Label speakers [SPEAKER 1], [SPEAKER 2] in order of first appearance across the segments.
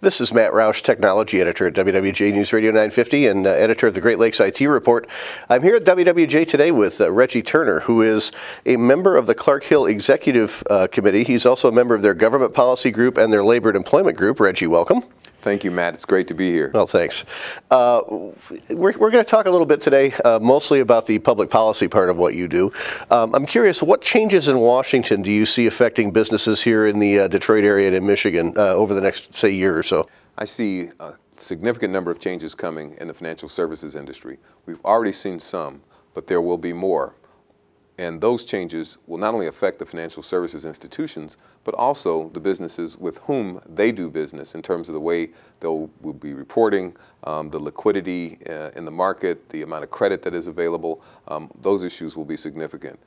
[SPEAKER 1] This is Matt Roush, Technology Editor at WWJ News Radio 950 and editor of the Great Lakes IT Report. I'm here at WWJ today with Reggie Turner, who is a member of the Clark Hill Executive Committee. He's also a member of their Government Policy Group and their Labor and Employment Group. Reggie, welcome.
[SPEAKER 2] Thank you, Matt. It's great to be here.
[SPEAKER 1] Well, thanks. We're going to talk a little bit today, mostly about the public policy part of what you do. I'm curious, what changes in Washington do you see affecting businesses here in the Detroit area and in Michigan over the next, say, year or so?
[SPEAKER 2] I see a significant number of changes coming in the financial services industry. We've already seen some, but there will be more. And those changes will not only affect the financial services institutions, but also the businesses with whom they do business in terms of the way they'll be reporting, the liquidity in the market, the amount of credit that is available. Those issues will be significant.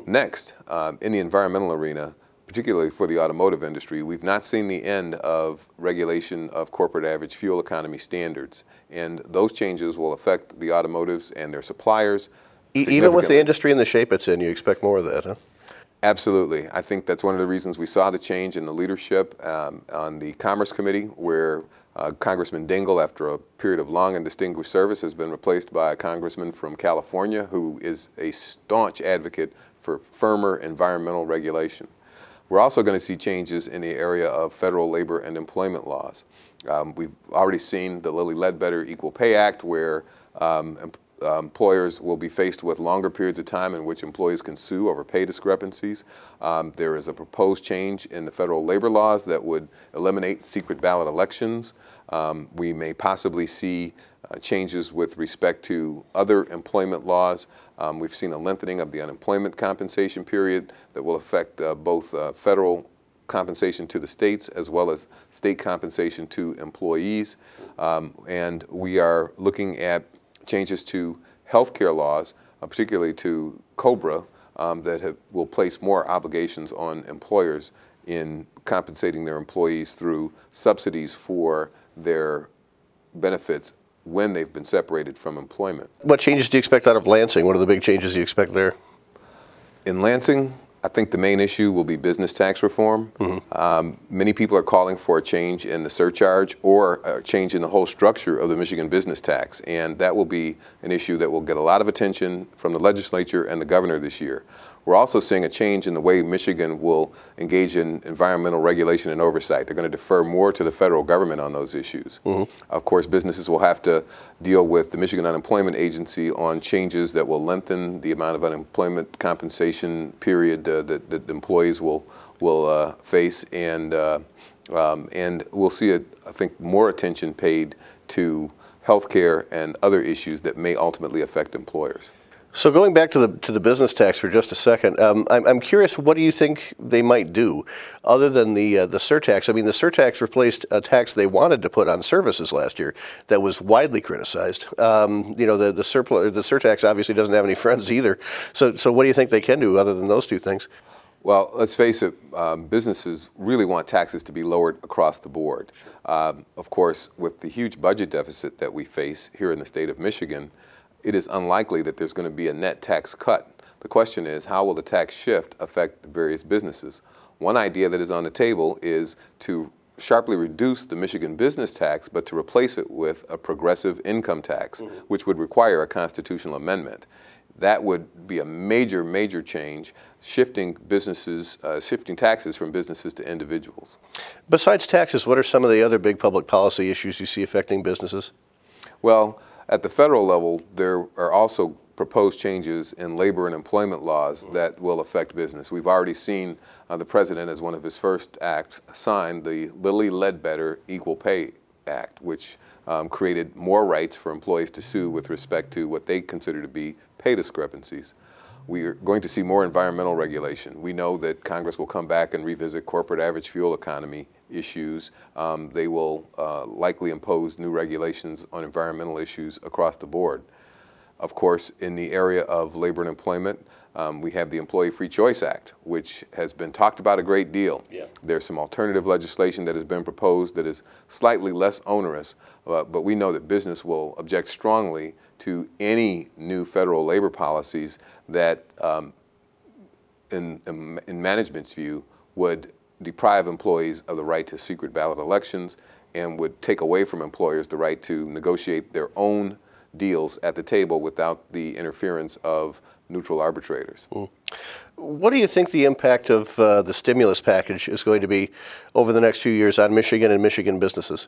[SPEAKER 2] Next, in the environmental arena, particularly for the automotive industry, we've not seen the end of regulation of corporate average fuel economy standards. And those changes will affect the automotives and their suppliers.
[SPEAKER 1] Even with the industry and the shape it's in, you expect more of that, huh?
[SPEAKER 2] Absolutely. I think that's one of the reasons we saw the change in the leadership on the Commerce Committee, where Congressman Dingell, after a period of long and distinguished service, has been replaced by a congressman from California who is a staunch advocate for firmer environmental regulation. We're also going to see changes in the area of federal labor and employment laws. We've already seen the Lilly Ledbetter Equal Pay Act, where employers will be faced with longer periods of time in which employees can sue over pay discrepancies. There is a proposed change in the federal labor laws that would eliminate secret ballot elections. We may possibly see changes with respect to other employment laws. We've seen a lengthening of the unemployment compensation period that will affect both federal compensation to the states as well as state compensation to employees. And we are looking at changes to healthcare laws, particularly to COBRA, that will place more obligations on employers in compensating their employees through subsidies for their benefits when they've been separated from employment.
[SPEAKER 1] What changes do you expect out of Lansing? What are the big changes you expect there?
[SPEAKER 2] In Lansing, I think the main issue will be business tax reform. Many people are calling for a change in the surcharge or a change in the whole structure of the Michigan business tax, and that will be an issue that will get a lot of attention from the legislature and the governor this year. We're also seeing a change in the way Michigan will engage in environmental regulation and oversight. They're going to defer more to the federal government on those issues. Of course, businesses will have to deal with the Michigan Unemployment Agency on changes that will lengthen the amount of unemployment compensation period that employees will face, and we'll see, I think, more attention paid to healthcare and other issues that may ultimately affect employers.
[SPEAKER 1] So going back to the business tax for just a second, I'm curious, what do you think they might do other than the surtax? I mean, the surtax replaced a tax they wanted to put on services last year that was widely criticized. You know, the surtax obviously doesn't have any friends either. So what do you think they can do other than those two things?
[SPEAKER 2] Well, let's face it, businesses really want taxes to be lowered across the board. Of course, with the huge budget deficit that we face here in the state of Michigan, it is unlikely that there's going to be a net tax cut. The question is, how will the tax shift affect the various businesses? One idea that is on the table is to sharply reduce the Michigan business tax, but to replace it with a progressive income tax, which would require a constitutional amendment. That would be a major, major change, shifting taxes from businesses to individuals. Besides taxes, what are some of the other big public policy issues you see affecting businesses? Well, at the federal level, there are also proposed changes in labor and employment laws that will affect business. We've already seen the president, as one of his first acts, sign the Lilly Ledbetter Equal Pay Act, which created more rights for employees to sue with respect to what they consider to be pay discrepancies. We are going to see more environmental regulation. We know that Congress will come back and revisit corporate average fuel economy issues. They will likely impose new regulations on environmental issues across the board. Of course, in the area of labor and employment, we have the Employee Free Choice Act, which has been talked about a great deal. There's some alternative legislation that has been proposed that is slightly less onerous, but we know that business will object strongly to any new federal labor policies that, in management's view, would deprive employees of the right to secret ballot elections and would take away from employers the right to negotiate their own deals at the table without the interference of neutral arbitrators.
[SPEAKER 1] What do you think the impact of the stimulus package is going to be over the next few years on Michigan and Michigan businesses?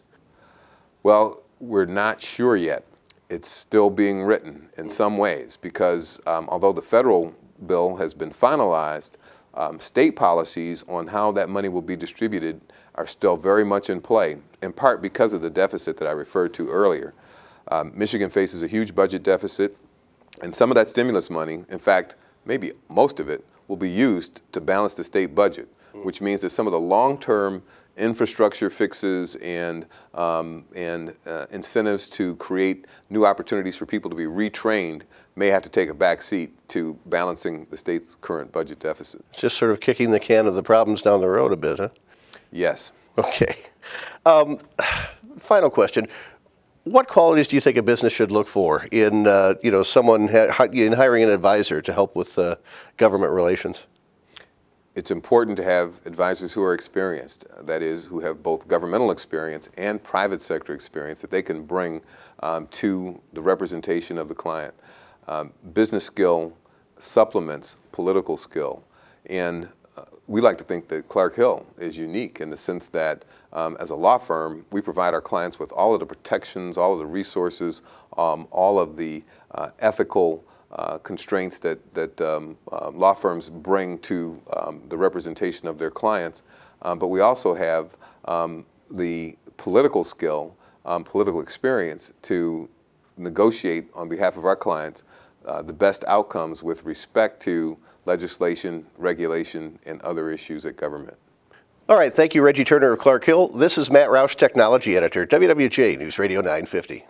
[SPEAKER 2] Well, we're not sure yet. It's still being written in some ways because although the federal bill has been finalized, state policies on how that money will be distributed are still very much in play, in part because of the deficit that I referred to earlier. Michigan faces a huge budget deficit, and some of that stimulus money, in fact, maybe most of it, will be used to balance the state budget, which means that some of the long-term infrastructure fixes and incentives to create new opportunities for people to be retrained may have to take a back seat to balancing the state's current budget deficit.
[SPEAKER 1] It's just sort of kicking the can of the problems down the road a bit, huh?
[SPEAKER 2] Yes.
[SPEAKER 1] Okay. Final question. What qualities do you think a business should look for in someone in hiring an advisor to help with government relations?
[SPEAKER 2] It's important to have advisors who are experienced, that is, who have both governmental experience and private sector experience that they can bring to the representation of the client. Business skill supplements political skill, and we like to think that Clark Hill is unique in the sense that as a law firm, we provide our clients with all of the protections, all of the resources, all of the ethical constraints that law firms bring to the representation of their clients. But we also have the political skill, political experience to negotiate on behalf of our clients the best outcomes with respect to legislation, regulation, and other issues at government.
[SPEAKER 1] All right. Thank you, Reggie Turner of Clark Hill. This is Matt Roush, Technology Editor, WWJ News Radio 950.